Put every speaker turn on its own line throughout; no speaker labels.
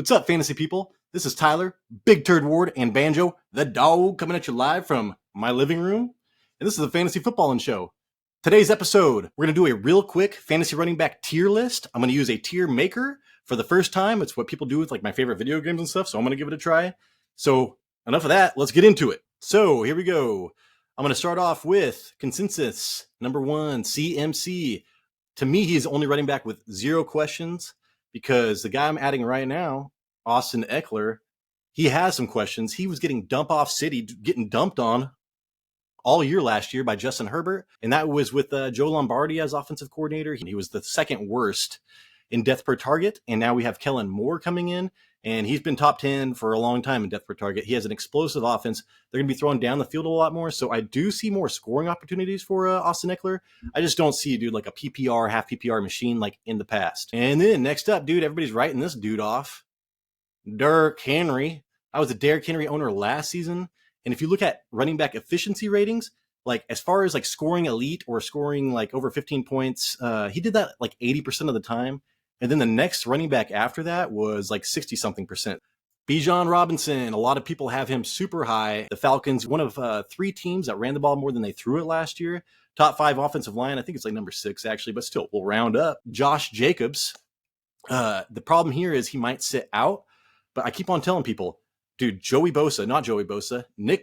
What's up, fantasy people? This is Tyler, Big Turd Ward, and Banjo, the dog, coming at you live from my living room. And this is the Fantasy Footballin' Show. Today's episode, we're going to do a real quick fantasy running back tier list. I'm going to use a tier maker for the first time. It's what people do with like my favorite video games and stuff, so I'm going to give it a try. So enough of that. Let's get into it. So here we go. I'm going to start off with consensus number 1, CMC. To me, he's only running back with 0 questions because the guy I'm adding right now, Austin Ekeler, he has some questions. He was getting dump off city, getting dumped on all year last year by Justin Herbert. And that was with Joe Lombardi as offensive coordinator. He was the second worst in depth per target. And now we have Kellen Moore coming in. And he's been top 10 for a long time in depth per target. He has an explosive offense. They're going to be throwing down the field a lot more. So I do see more scoring opportunities for Austin Ekeler. I just don't see, dude, like a PPR, half PPR machine like in the past. And then next up, dude, everybody's writing this dude off. Derrick Henry. I was a Derrick Henry owner last season. And if you look at running back efficiency ratings, like as far as like scoring elite or scoring like over 15 points, he did that like 80% of the time. And then the next running back after that was like 60-something%. Bijan Robinson, a lot of people have him super high. The Falcons, one of 3 teams that ran the ball more than they threw it last year. Top 5 offensive line. I think it's like number 6 actually, but still, we'll round up. Josh Jacobs. The problem here is he might sit out, but I keep on telling people, dude, Nick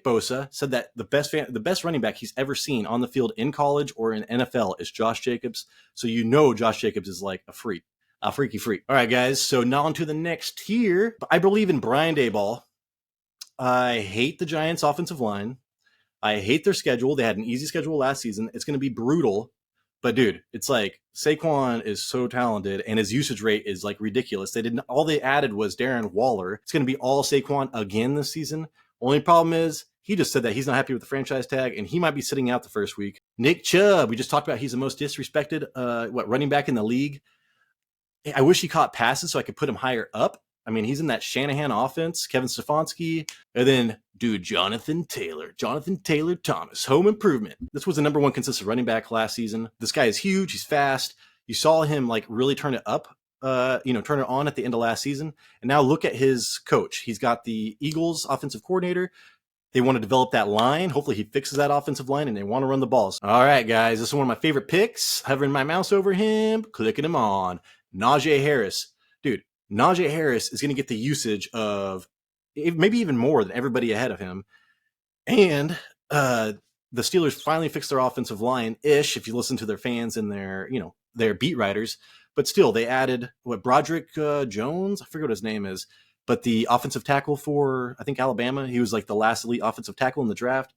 Bosa said that the best running back he's ever seen on the field in college or in NFL is Josh Jacobs. So you know Josh Jacobs is like a freak. A freaky freak. All right, guys. So now on to the next tier. I believe in Brian Daboll. I hate the Giants' offensive line. I hate their schedule. They had an easy schedule last season. It's going to be brutal. But, dude, it's like Saquon is so talented, and his usage rate is like ridiculous. All they added was Darren Waller. It's going to be all Saquon again this season. Only problem is he just said that he's not happy with the franchise tag, and he might be sitting out the first week. Nick Chubb. We just talked about he's the most disrespected running back in the league. I wish he caught passes so I could put him higher up. I mean, he's in that Shanahan offense, Kevin Stefanski, and then, dude, Jonathan Taylor Thomas, home improvement. This was the number 1 consistent running back last season. This guy is huge. He's fast. You saw him like really turn it up, turn it on at the end of last season. And now look at his coach. He's got the Eagles offensive coordinator. They want to develop that line. Hopefully he fixes that offensive line and they want to run the balls. All right, guys, this is one of my favorite picks. Hovering my mouse over him, clicking him on. Najee Harris. Dude, Najee Harris is going to get the usage of maybe even more than everybody ahead of him. And the Steelers finally fixed their offensive line-ish, if you listen to their fans and their beat writers. But still, they added, Broderick Jones? I forget what his name is. But the offensive tackle for, I think, Alabama. He was like the last elite offensive tackle in the draft.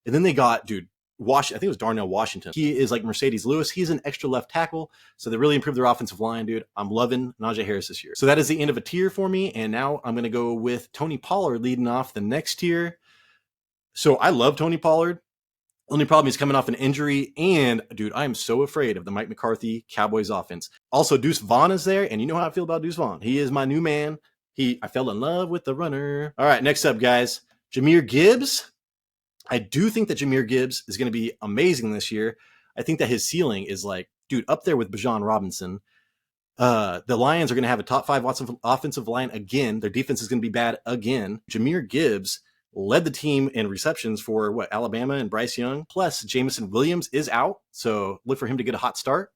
And then they got, dude, I think it was Darnell Washington. He is like Mercedes Lewis. He's an extra left tackle. So they really improved their offensive line, dude. I'm loving Najee Harris this year. So that is the end of a tier for me. And now I'm going to go with Tony Pollard leading off the next tier. So I love Tony Pollard. Only problem, he's coming off an injury. And, dude, I am so afraid of the Mike McCarthy Cowboys offense. Also, Deuce Vaughn is there. And you know how I feel about Deuce Vaughn. He is my new man. I fell in love with the runner. All right, next up, guys. Jahmyr Gibbs. I do think that Jahmyr Gibbs is going to be amazing this year. I think that his ceiling is like, dude, up there with Bijan Robinson. The Lions are going to have a top 5 offensive line again. Their defense is going to be bad again. Jahmyr Gibbs led the team in receptions for Alabama and Bryce Young. Plus, Jameson Williams is out, so look for him to get a hot start.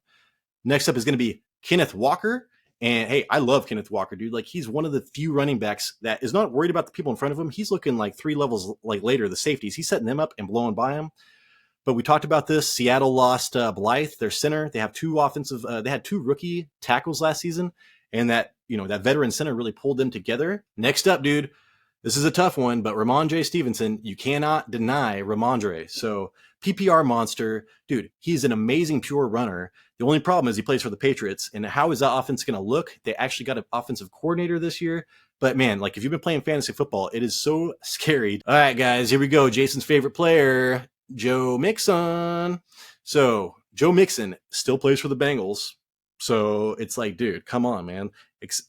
Next up is going to be Kenneth Walker. And hey, I love Kenneth Walker, dude. Like, he's one of the few running backs that is not worried about the people in front of him. He's looking like 3 levels like later, the safeties. He's setting them up and blowing by them. But we talked about this. Seattle lost Blythe, their center. They have 2 they had 2 rookie tackles last season. And that veteran center really pulled them together. Next up, dude, this is a tough one, but Ramondre Stevenson, you cannot deny Ramondre. So PPR monster, dude, he's an amazing pure runner. The only problem is he plays for the Patriots. And how is that offense going to look? They actually got an offensive coordinator this year. But man, like if you've been playing fantasy football, it is so scary. All right, guys, here we go. Jason's favorite player, Joe Mixon. So Joe Mixon still plays for the Bengals. So it's like, dude, come on, man.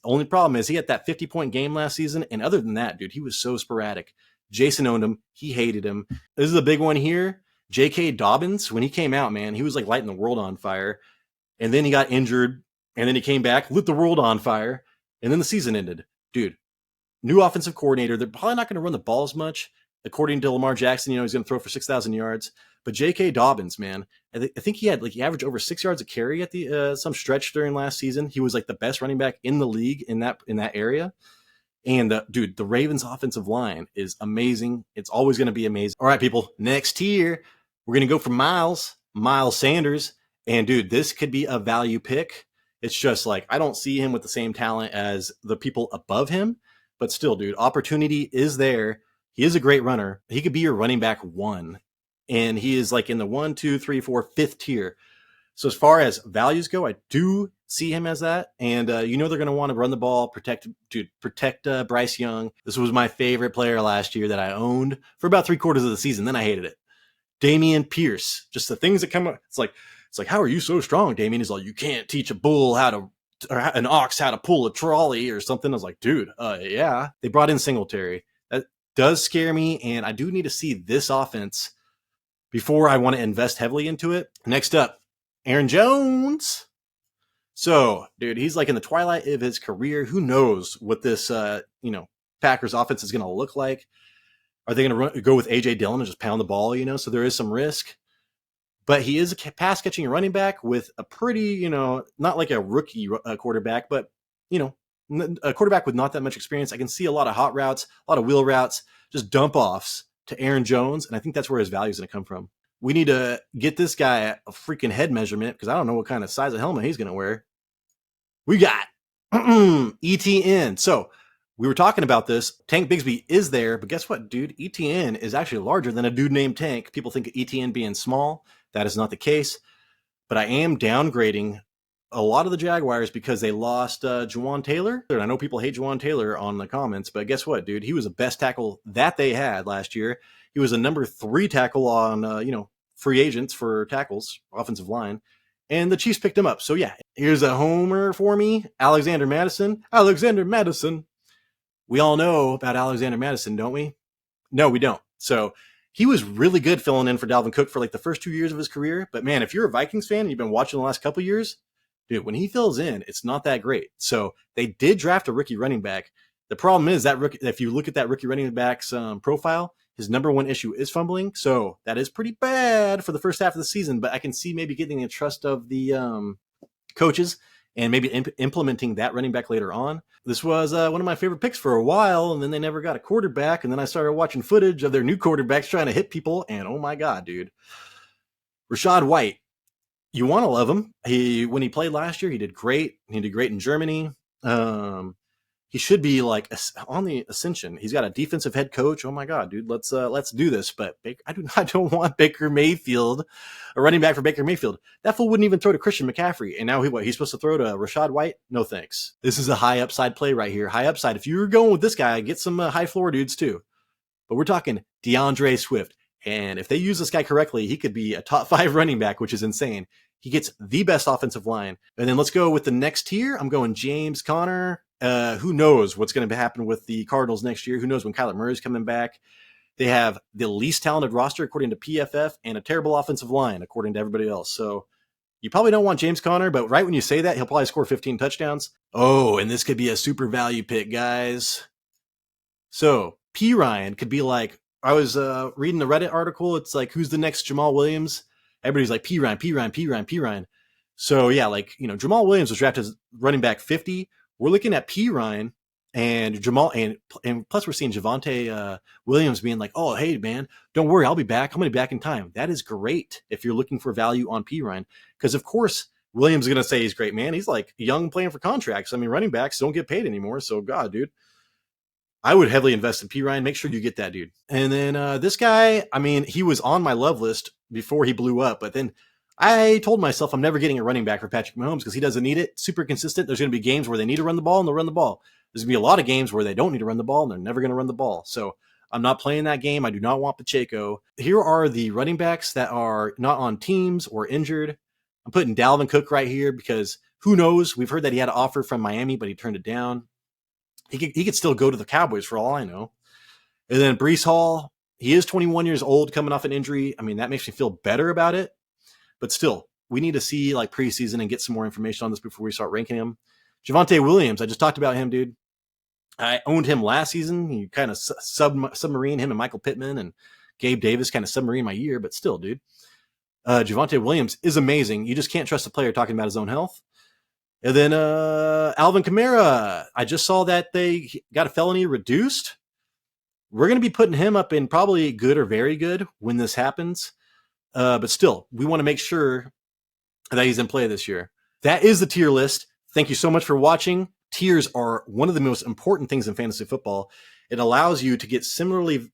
Only problem is he had that 50-point game last season. And other than that, dude, he was so sporadic. Jason owned him. He hated him. This is a big one here. J.K. Dobbins, when he came out, man, he was like lighting the world on fire. And then he got injured. And then he came back, lit the world on fire. And then the season ended. dude, new offensive coordinator. They're probably not going to run the ball as much. According to Lamar Jackson, he's going to throw for 6,000 yards. But J.K. Dobbins, man, I think he averaged over 6 yards a carry at the some stretch during last season. He was like the best running back in the league in that area. And dude, the Ravens offensive line is amazing. It's always going to be amazing. All right, people, next tier, we're going to go for Miles Sanders. And dude, this could be a value pick. It's just like, I don't see him with the same talent as the people above him, but still, dude, opportunity is there. He is a great runner. He could be your running back 1. And he is like in the 1, 2, 3, 4, 5th tier. So as far as values go, I do see him as that. And they're going to want to run the ball, protect Bryce Young. This was my favorite player last year that I owned for about 3/4 of the season. Then I hated it. Dameon Pierce, just the things that come up. It's like, how are you so strong, Dameon? He's like, you can't teach a bull or an ox how to pull a trolley or something. I was like, dude, yeah. They brought in Singletary. That does scare me. And I do need to see this offense before I want to invest heavily into it. Next up, Aaron Jones. So, dude, he's like in the twilight of his career. Who knows what this, Packers offense is going to look like? Are they going to go with A.J. Dillon and just pound the ball, So there is some risk. But he is a pass-catching running back with a pretty, not like a rookie quarterback, but, a quarterback with not that much experience. I can see a lot of hot routes, a lot of wheel routes, just dump-offs to Aaron Jones, and I think that's where his value is going to come from. We need to get this guy a freaking head measurement because I don't know what kind of size of helmet he's going to wear. We got ETN. So we were talking about this. Tank Bigsby is there, but guess what, dude? ETN is actually larger than a dude named Tank. People think of ETN being small. That is not the case. But I am downgrading a lot of the Jaguars because they lost Juwan Taylor. And I know people hate Juwan Taylor on the comments, but guess what, dude? He was the best tackle that they had last year. He was a number 3 tackle on, free agents for tackles, offensive line. And the Chiefs picked him up. So, yeah, here's a homer for me. Alexander Mattison. We all know about Alexander Mattison, don't we? No, we don't. So he was really good filling in for Dalvin Cook for like the first 2 years of his career. But, man, if you're a Vikings fan and you've been watching the last couple years, dude, when he fills in, it's not that great. So they did draft a rookie running back. The problem is that rookie, if you look at that rookie running back's profile, his number 1 issue is fumbling. So that is pretty bad for the first half of the season. But I can see maybe getting the trust of the coaches and maybe implementing that running back later on. This was one of my favorite picks for a while, and then they never got a quarterback. And then I started watching footage of their new quarterbacks trying to hit people. And oh my God, dude. Rashad White. You want to love him. When he played last year, he did great. He did great in Germany. He should be like on the ascension. He's got a defensive head coach. Oh my God, dude, let's do this. But I don't want Baker Mayfield, a running back for Baker Mayfield. That fool wouldn't even throw to Christian McCaffrey. And now he's supposed to throw to Rashad White? No thanks. This is a high upside play right here. High upside. If you're going with this guy, get some high floor dudes too. But we're talking DeAndre Swift. And if they use this guy correctly, he could be a top 5 running back, which is insane. He gets the best offensive line. And then let's go with the next tier. I'm going James Conner. Who knows what's going to happen with the Cardinals next year? Who knows when Kyler Murray's coming back? They have the least talented roster according to PFF and a terrible offensive line according to everybody else. So you probably don't want James Conner, but right when you say that, he'll probably score 15 touchdowns. Oh, and this could be a super value pick, guys. So Perine could be like, I was reading the Reddit article. It's like, who's the next Jamal Williams? Everybody's like, Perine. So yeah, Jamal Williams was drafted as running back 50. We're looking at Perine and Jamal, and plus we're seeing Javonte Williams being like, oh, hey, man, don't worry, I'll be back. I'm going to be back in time. That is great if you're looking for value on Perine. Because, of course, Williams is going to say he's great, man. He's like young playing for contracts. I mean, running backs don't get paid anymore. So, God, dude. I would heavily invest in Perine. Make sure you get that dude. And then this guy, I mean, he was on my love list before he blew up. But then I told myself I'm never getting a running back for Patrick Mahomes because he doesn't need it. Super consistent. There's going to be games where they need to run the ball and they'll run the ball. There's going to be a lot of games where they don't need to run the ball and they're never going to run the ball. So I'm not playing that game. I do not want Pacheco. Here are the running backs that are not on teams or injured. I'm putting Dalvin Cook right here because who knows? We've heard that he had an offer from Miami, but he turned it down. He could still go to the Cowboys for all I know. And then Breece Hall, he is 21 years old coming off an injury. I mean, that makes me feel better about it. But still, we need to see like preseason and get some more information on this before we start ranking him. Javonte Williams, I just talked about him, dude. I owned him last season. He kind of submarine him and Michael Pittman and Gabe Davis kind of submarine my year, but still, dude. Javonte Williams is amazing. You just can't trust a player talking about his own health. And then Alvin Kamara. I just saw that they got a felony reduced. We're going to be putting him up in probably good or very good when this happens. But still, we want to make sure that he's in play this year. That is the tier list. Thank you so much for watching. Tiers are one of the most important things in fantasy football. It allows you to get similarly,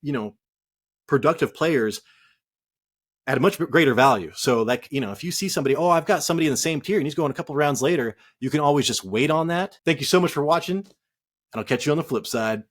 productive players at a much greater value. So like, if you see somebody, I've got somebody in the same tier and he's going a couple of rounds later, you can always just wait on that. Thank you so much for watching, and I'll catch you on the flip side.